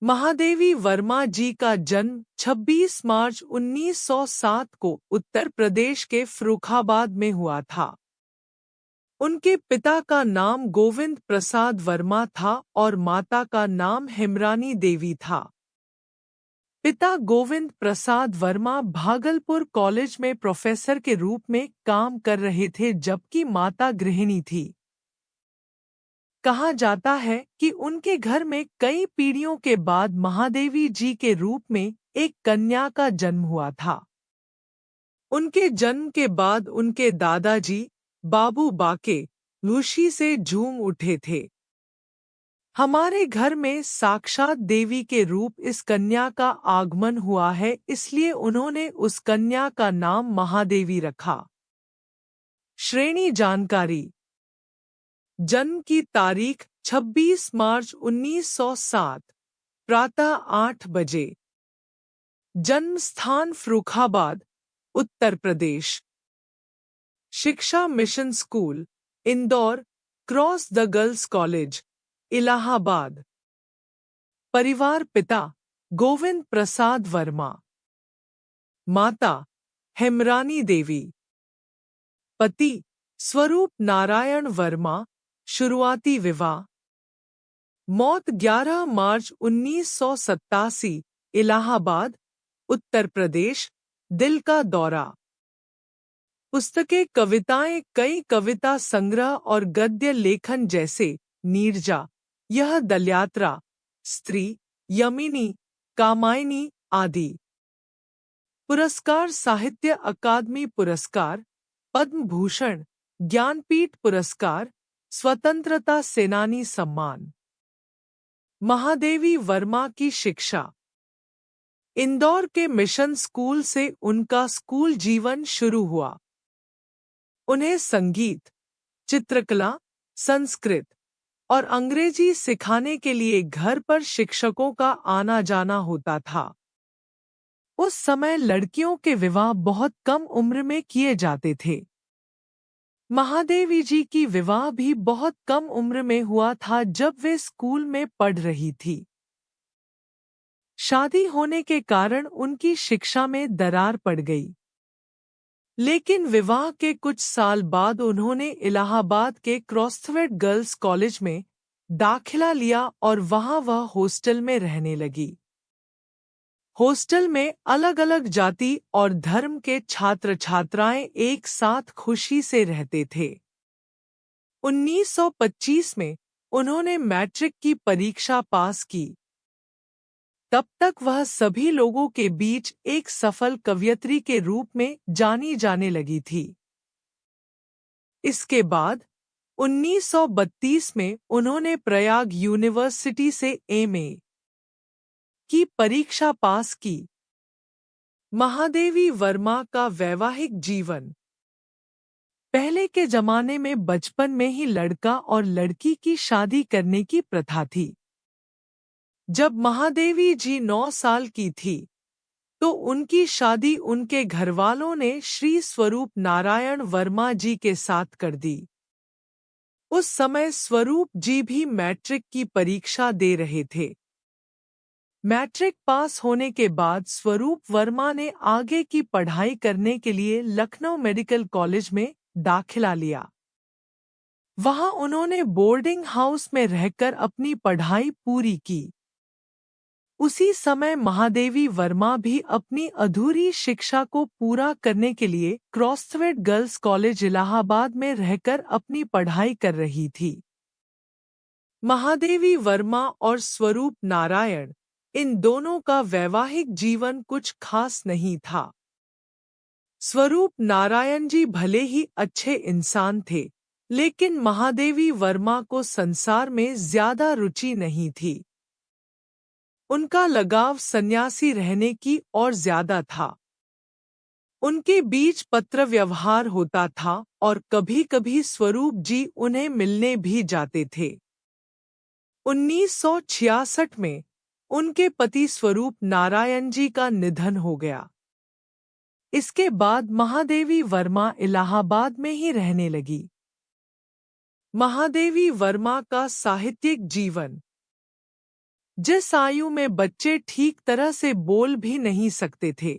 महादेवी वर्मा जी का जन्म 26 मार्च 1907 को उत्तर प्रदेश के फर्रुखाबाद में हुआ था। उनके पिता का नाम गोविंद प्रसाद वर्मा था और माता का नाम हेमरानी देवी था। पिता गोविंद प्रसाद वर्मा भागलपुर कॉलेज में प्रोफेसर के रूप में काम कर रहे थे, जबकि माता गृहिणी थी। कहा जाता है कि उनके घर में कई पीढ़ियों के बाद महादेवी जी के रूप में एक कन्या का जन्म हुआ था। उनके जन्म के बाद उनके दादाजी बाबू बाके खुशी से झूम उठे थे। हमारे घर में साक्षात देवी के रूप इस कन्या का आगमन हुआ है, इसलिए उन्होंने उस कन्या का नाम महादेवी रखा। श्रेणी जानकारी। जन्म की तारीख 26 मार्च 1907, प्रातः 8 बजे। जन्म स्थान फर्रुखाबाद, उत्तर प्रदेश। शिक्षा mission school, Indore, cross the girls college, Allahabad. परिवार पिता गोविंद प्रसाद वर्मा, माता हेमरानी देवी, पति स्वरूप नारायण वर्मा, शुरुआती विवाह, मौत 11 मार्च 1987, इलाहाबाद, उत्तर प्रदेश, दिल का दौरा। पुस्तकें कविताएं कई कविता संग्रह और गद्य लेखन जैसे नीरजा, यह दलयात्रा, स्त्री, यमिनी, कामायनी आदि। पुरस्कार साहित्य अकादमी पुरस्कार, पद्म भूषण, ज्ञानपीठ पुरस्कार, स्वतंत्रता सेनानी सम्मान। महादेवी वर्मा की शिक्षा। इंदौर के मिशन स्कूल से उनका स्कूल जीवन शुरू हुआ। उन्हें संगीत, चित्रकला, संस्कृत और अंग्रेजी सिखाने के लिए घर पर शिक्षकों का आना जाना होता था। उस समय लड़कियों के विवाह बहुत कम उम्र में किए जाते थे। महादेवी जी की विवाह भी बहुत कम उम्र में हुआ था, जब वे स्कूल में पढ़ रही थी। शादी होने के कारण उनकी शिक्षा में दरार पड़ गई। लेकिन विवाह के कुछ साल बाद उन्होंने इलाहाबाद के क्रॉसवेड गर्ल्स कॉलेज में दाखिला लिया और वहां वह हॉस्टल में रहने लगी। हॉस्टल में अलग अलग जाति और धर्म के छात्र छात्राएं एक साथ खुशी से रहते थे। 1925 में उन्होंने मैट्रिक की परीक्षा पास की। तब तक वह सभी लोगों के बीच एक सफल कवयित्री के रूप में जानी जाने लगी थी। इसके बाद 1932 में उन्होंने प्रयाग यूनिवर्सिटी से एमए की परीक्षा पास की। महादेवी वर्मा का वैवाहिक जीवन। पहले के जमाने में बचपन में ही लड़का और लड़की की शादी करने की प्रथा थी। जब महादेवी जी 9 साल की थी, तो उनकी शादी उनके घरवालों ने श्री स्वरूप नारायण वर्मा जी के साथ कर दी। उस समय स्वरूप जी भी मैट्रिक की परीक्षा दे रहे थे। मैट्रिक पास होने के बाद स्वरूप वर्मा ने आगे की पढ़ाई करने के लिए लखनऊ मेडिकल कॉलेज में दाखिला लिया। वहां उन्होंने बोर्डिंग हाउस में रहकर अपनी पढ़ाई पूरी की। उसी समय महादेवी वर्मा भी अपनी अधूरी शिक्षा को पूरा करने के लिए क्रॉसवेड गर्ल्स कॉलेज इलाहाबाद में रहकर अपनी पढ़ाई कर रही थी। महादेवी वर्मा और स्वरूप नारायण, इन दोनों का वैवाहिक जीवन कुछ खास नहीं था। स्वरूप नारायण जी भले ही अच्छे इंसान थे, लेकिन महादेवी वर्मा को संसार में ज्यादा रुचि नहीं थी। उनका लगाव सन्यासी रहने की ओर ज्यादा था। उनके बीच पत्र व्यवहार होता था और कभी-कभी स्वरूप जी उन्हें मिलने भी जाते थे। 1966 में उनके पति स्वरूप नारायण जी का निधन हो गया। इसके बाद महादेवी वर्मा इलाहाबाद में ही रहने लगी। महादेवी वर्मा का साहित्यिक जीवन। जिस आयु में बच्चे ठीक तरह से बोल भी नहीं सकते थे,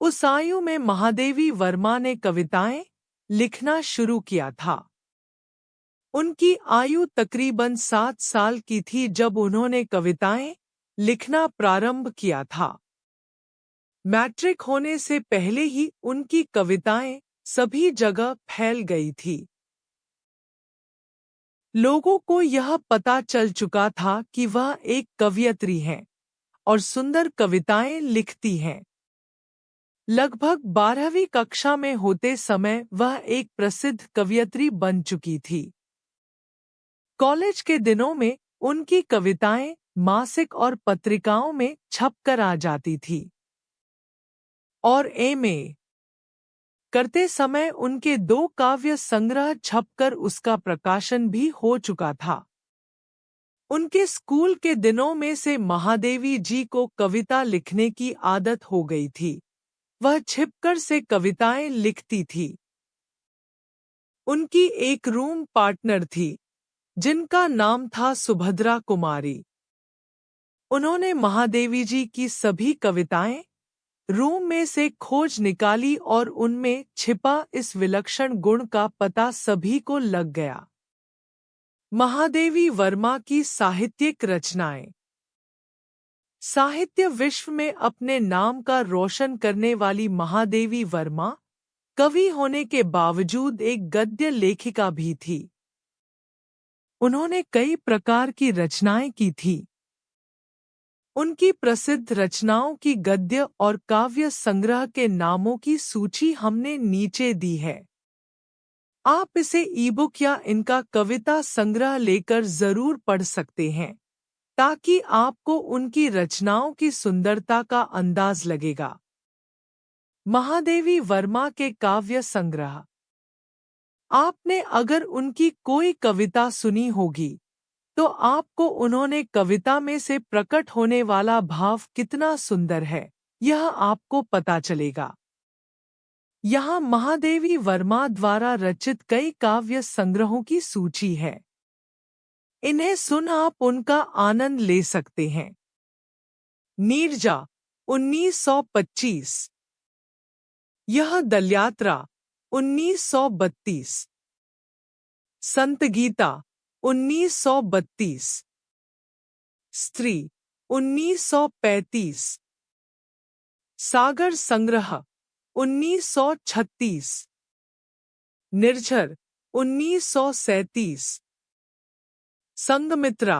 उस आयु में महादेवी वर्मा ने कविताएं लिखना शुरू किया था। उनकी आयु तकरीबन 7 साल की थी जब उन्होंने कविताएं लिखना प्रारंभ किया था। मैट्रिक होने से पहले ही उनकी कविताएं सभी जगह फैल गई थी। लोगों को यह पता चल चुका था कि वह एक कवयित्री हैं और सुंदर कविताएं लिखती हैं। लगभग 12वीं कक्षा में होते समय वह एक प्रसिद्ध कवयित्री बन चुकी थी। कॉलेज के दिनों में उनकी कविताएं मासिक और पत्रिकाओं में छपकर आ जाती थी और एमए करते समय उनके 2 काव्य संग्रह छपकर उसका प्रकाशन भी हो चुका था। उनके स्कूल के दिनों में से महादेवी जी को कविता लिखने की आदत हो गई थी। वह छिपकर से कविताएं लिखती थी। उनकी एक रूम पार्टनर थी, जिनका नाम था सुभद्रा कुमारी। उन्होंने महादेवी जी की सभी कविताएं रूम में से खोज निकाली और उनमें छिपा इस विलक्षण गुण का पता सभी को लग गया। महादेवी वर्मा की साहित्यिक रचनाएं। साहित्य विश्व में अपने नाम का रोशन करने वाली महादेवी वर्मा कवि होने के बावजूद एक गद्य लेखिका भी थी। उन्होंने कई प्रकार की रचनाएं की थी। उनकी प्रसिद्ध रचनाओं की गद्य और काव्य संग्रह के नामों की सूची हमने नीचे दी है। आप इसे ईबुक या इनका कविता संग्रह लेकर जरूर पढ़ सकते हैं, ताकि आपको उनकी रचनाओं की सुंदरता का अंदाज लगेगा। महादेवी वर्मा के काव्य संग्रह। आपने अगर उनकी कोई कविता सुनी होगी, तो आपको उन्होंने कविता में से प्रकट होने वाला भाव कितना सुंदर है, यह आपको पता चलेगा। यहाँ महादेवी वर्मा द्वारा रचित कई काव्य संग्रहों की सूची है। इन्हें सुन आप उनका आनंद ले सकते हैं। नीरजा 1925। यह दलयात्रा 1932। संत गीता 1932। स्त्री 1935। सागर संग्रह 1936। निर्झर 1937। संघमित्रा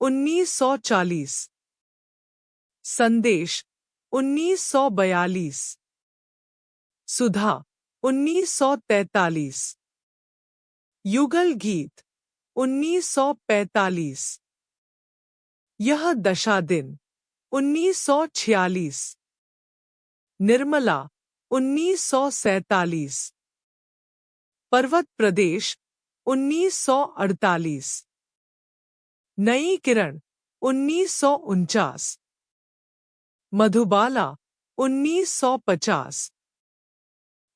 1940। संदेश 1942। सुधा 1943। युगल गीत 1945। यह दशा दिन 1946। निर्मला 1947। पर्वत प्रदेश 1948। नई किरण 1949। मधुबाला 1950।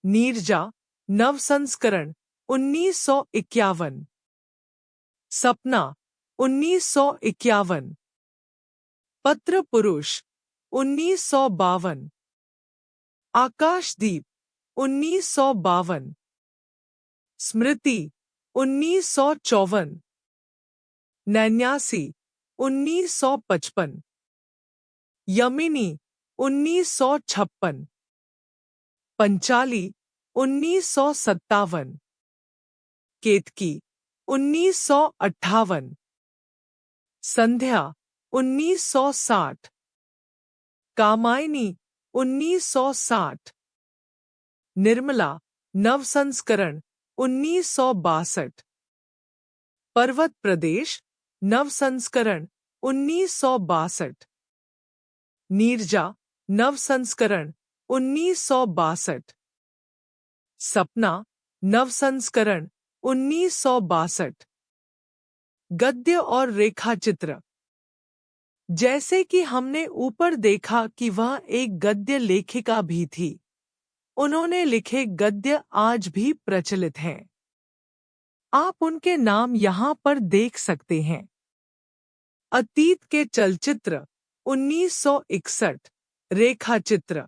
नीरजा नव संस्करण 1951। सपना 1951। पत्र पुरुष 1952। आकाशदीप 1952। स्मृति 1954। नैन्यासी 1955। यमिनी 1956। पंचाली 1957। केतकी 1958। संध्या 1960। कामायनी 1960। निर्मला नव संस्करण 1962। पर्वत प्रदेश नव संस्करण 1962। नीरजा नव संस्करण 1962। सपना नव संस्करण 1962। गद्य और रेखाचित्र। जैसे कि हमने ऊपर देखा कि वह एक गद्य लेखिका भी थी, उन्होंने लिखे गद्य आज भी प्रचलित हैं। आप उनके नाम यहाँ पर देख सकते हैं। अतीत के चलचित्र 1961। रेखाचित्र।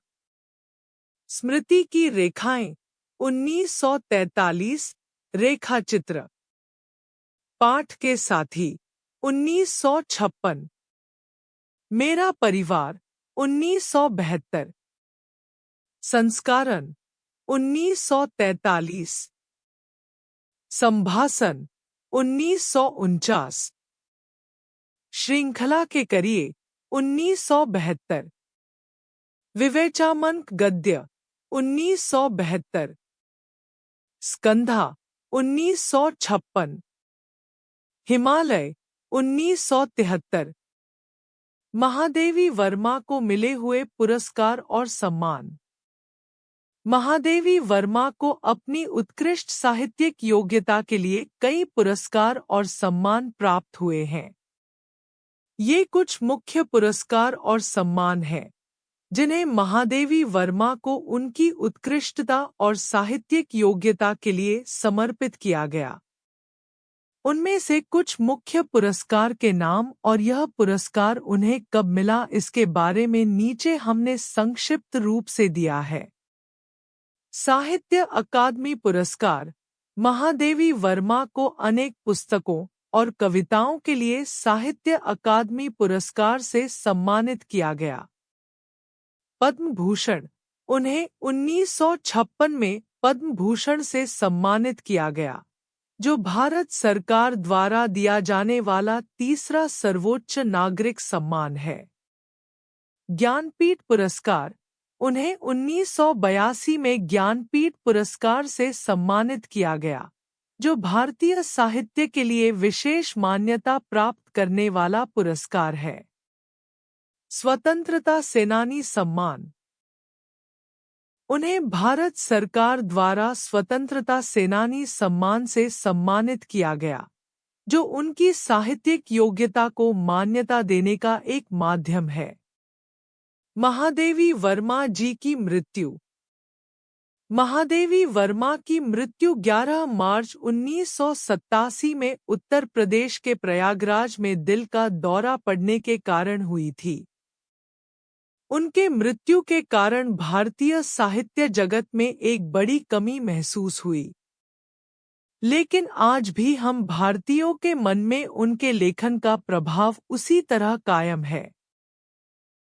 स्मृति की रेखाएं 1943। रेखाचित्र। पाठ के साथी 1956। मेरा परिवार 1972। संस्कारण 1943। संभाषण 1949। श्रृंखला के करिए 1972। विवेचामंक गद्य 1972। स्कंधा 1956। हिमालय 1973। महादेवी वर्मा को मिले हुए पुरस्कार और सम्मान। महादेवी वर्मा को अपनी उत्कृष्ट साहित्यिक योग्यता के लिए कई पुरस्कार और सम्मान प्राप्त हुए हैं। ये कुछ मुख्य पुरस्कार और सम्मान हैं जिन्हें महादेवी वर्मा को उनकी उत्कृष्टता और साहित्यिक योग्यता के लिए समर्पित किया गया। उनमें से कुछ मुख्य पुरस्कार के नाम और यह पुरस्कार उन्हें कब मिला इसके बारे में नीचे हमने संक्षिप्त रूप से दिया है। साहित्य अकादमी पुरस्कार। महादेवी वर्मा को अनेक पुस्तकों और कविताओं के लिए साहित्य अकादमी पुरस्कार से सम्मानित किया गया। पद्म भूषण। उन्हें 1956 में पद्म भूषण से सम्मानित किया गया, जो भारत सरकार द्वारा दिया जाने वाला तीसरा सर्वोच्च नागरिक सम्मान है। ज्ञानपीठ पुरस्कार। उन्हें 1982 में ज्ञानपीठ पुरस्कार से सम्मानित किया गया, जो भारतीय साहित्य के लिए विशेष मान्यता प्राप्त करने वाला पुरस्कार है। स्वतंत्रता सेनानी सम्मान। उन्हें भारत सरकार द्वारा स्वतंत्रता सेनानी सम्मान से सम्मानित किया गया, जो उनकी साहित्यिक योग्यता को मान्यता देने का एक माध्यम है। महादेवी वर्मा जी की मृत्यु। महादेवी वर्मा की मृत्यु 11 मार्च 1987 में उत्तर प्रदेश के प्रयागराज में दिल का दौरा पड़ने के कारण हुई थी। उनके मृत्यु के कारण भारतीय साहित्य जगत में एक बड़ी कमी महसूस हुई, लेकिन आज भी हम भारतीयों के मन में उनके लेखन का प्रभाव उसी तरह कायम है।